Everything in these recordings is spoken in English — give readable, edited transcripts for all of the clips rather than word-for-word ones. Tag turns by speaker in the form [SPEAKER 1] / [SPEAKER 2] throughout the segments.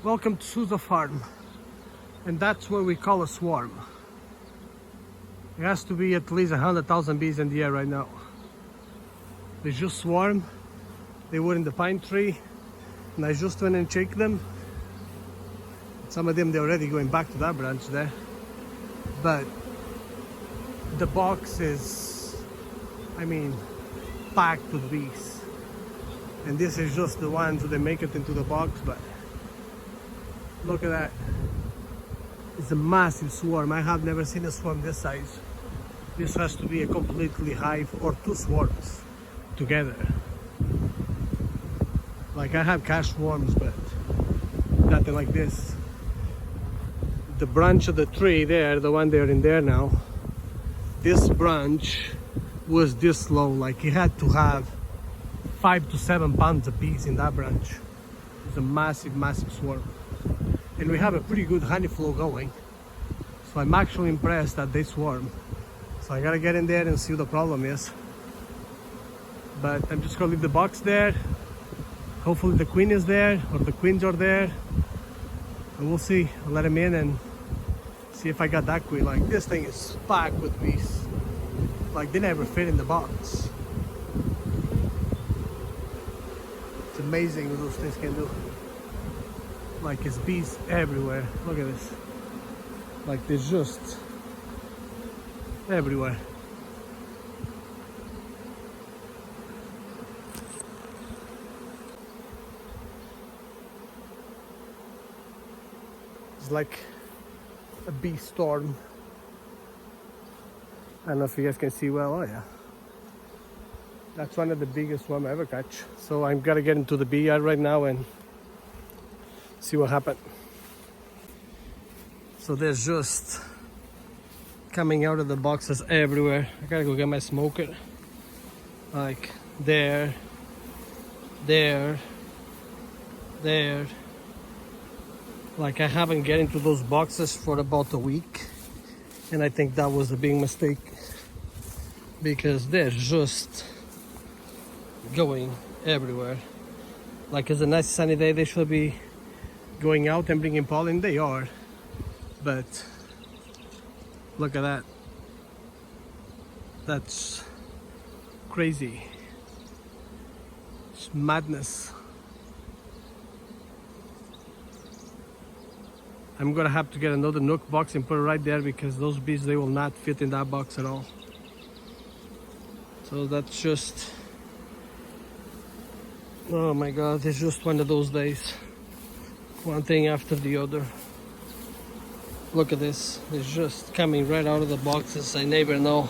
[SPEAKER 1] Welcome to the farm, and that's what we call a swarm. It has to be at least 100,000 bees in the air right now. They just swarm. They were in the pine tree, and I just went and checked them. Some of them, they're already going back to that branch there, but the box is, I mean, packed with bees. And this is just the ones that they make it into the box, but look at that. It's a massive swarm. I have never seen a swarm this size. This has to be a completely hive or two swarms together. Like I have cash swarms, but nothing like this. The branch of the tree there, the one they're in there now, this branch was this low. Like it had to have 5 to 7 pounds of bees in that branch. It's a massive, massive swarm. And we have a pretty good honey flow going. So I'm actually impressed that they swarm. So I gotta get in there and see what the problem is. But I'm just gonna leave the box there. Hopefully the queen is there, or the queens are there. And we'll see. I'll let him in and see if I got that queen. Like this thing is packed with bees. Like they never fit in the box. It's amazing what those things can do. Like it's bees everywhere. Look at this. Like there's just everywhere. It's like a bee storm. I don't know if you guys can see well. Oh yeah, that's one of the biggest swarm I ever catch. So I'm gonna get into the bee yard right now and see what happened. So there's just coming out of the boxes everywhere. I gotta go get my smoker. Like there, there, there. Like I haven't get into those boxes for about a week, and I think that was a big mistake because they're just going everywhere. Like it's a nice sunny day, they should be going out and bringing pollen. They are, but look at that. That's crazy. It's madness. I'm gonna have to get another Nook box and put it right there because those bees, they will not fit in that box at all. So that's just, oh my god, it's just one of those days. One thing after the other. Look at this. It's just coming right out of the boxes. I never know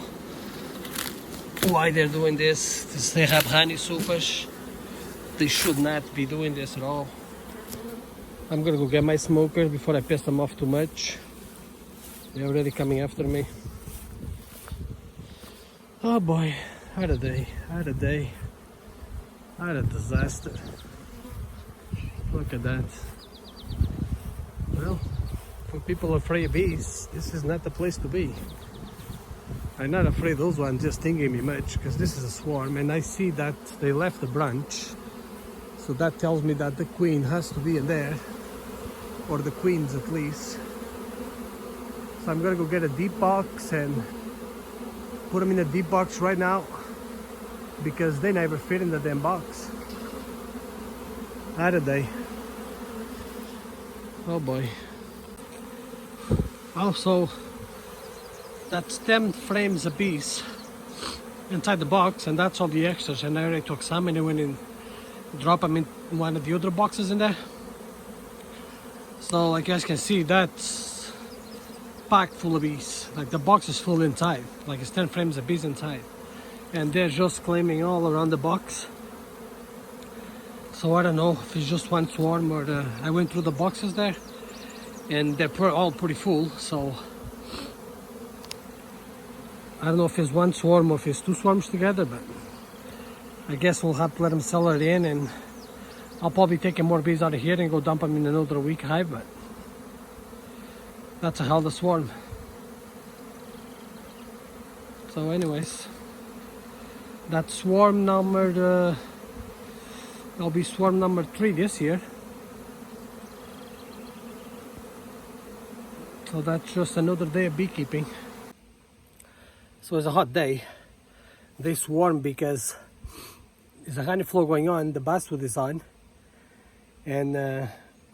[SPEAKER 1] why they're doing this. They have honey supers. They should not be doing this at all. I'm gonna go get my smoker before I piss them off too much. They're already coming after me. Oh boy, I had a day, I had a day. I had a disaster. Look at that. Well, for people afraid of bees, this is not the place to be. I'm not afraid those ones just stinging me much because this is a swarm and I see that they left the branch. So that tells me that the queen has to be in there, or the queens at least. So I'm gonna go get a deep box and put them in a deep box right now because they never fit in the damn box. I had a day. Oh boy. Also, that's 10 frames of bees inside the box, and that's all the extras. And I already took some and I went and drop them in one of the other boxes in there. So like you guys can see, that's packed full of bees. Like the box is full inside. Like it's 10 frames of bees inside. And they're just claiming all around the box. So I don't know if it's just one swarm or I went through the boxes there and they're all pretty full. So I don't know if it's one swarm or if it's two swarms together, but I guess we'll have to let them settle it in, and I'll probably take more bees out of here and go dump them in another week hive, but that's a hell of a swarm. So anyways, that's swarm number, that'll be swarm number 3 this year. So that's just another day of beekeeping. So it's a hot day. They swarm because there's a honey flow going on, the basswood is on, and I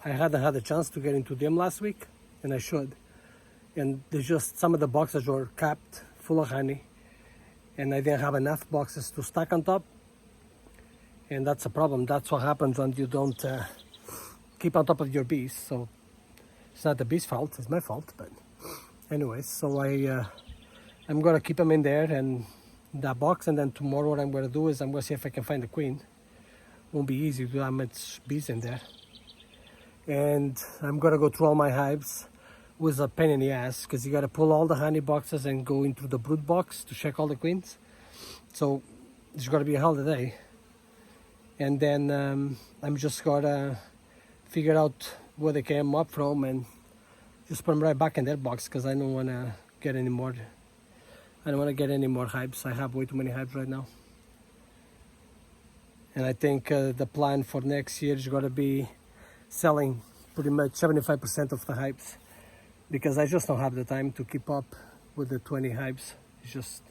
[SPEAKER 1] hadn't had a chance to get into them last week, and I should. And there's just some of the boxes were capped full of honey, and I didn't have enough boxes to stack on top, and that's a problem. That's what happens when you don't keep on top of your bees. So it's not the bees' fault, it's my fault. But anyways, so I'm gonna keep them in there and that box, and then tomorrow what I'm gonna do is I'm gonna see if I can find the queen. Won't be easy with that much bees in there. And I'm gonna go through all my hives with a pain in the ass, because you gotta pull all the honey boxes and go into the brood box to check all the queens. So it's gonna be a hell of a day. And then I'm just gonna figure out where they came up from and just put them right back in their box, because I don't wanna get any more. I don't want to get any more hives. I have way too many hives right now. And I think the plan for next year is going to be selling pretty much 75% of the hives, because I just don't have the time to keep up with the 20 hives. It's just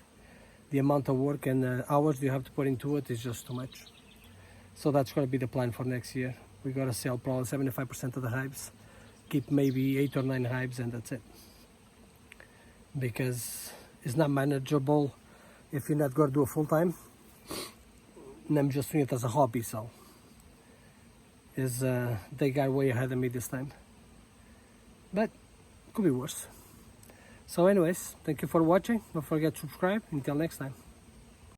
[SPEAKER 1] the amount of work and hours you have to put into it is just too much. So that's going to be the plan for next year. We got to sell probably 75% of the hives, keep maybe 8 or 9 hives, and that's it. Because it's not manageable if you're not going to do it full time. And I'm just doing it as a hobby, so they got way ahead of me this time. But could be worse. So anyways, thank you for watching. Don't forget to subscribe. Until next time.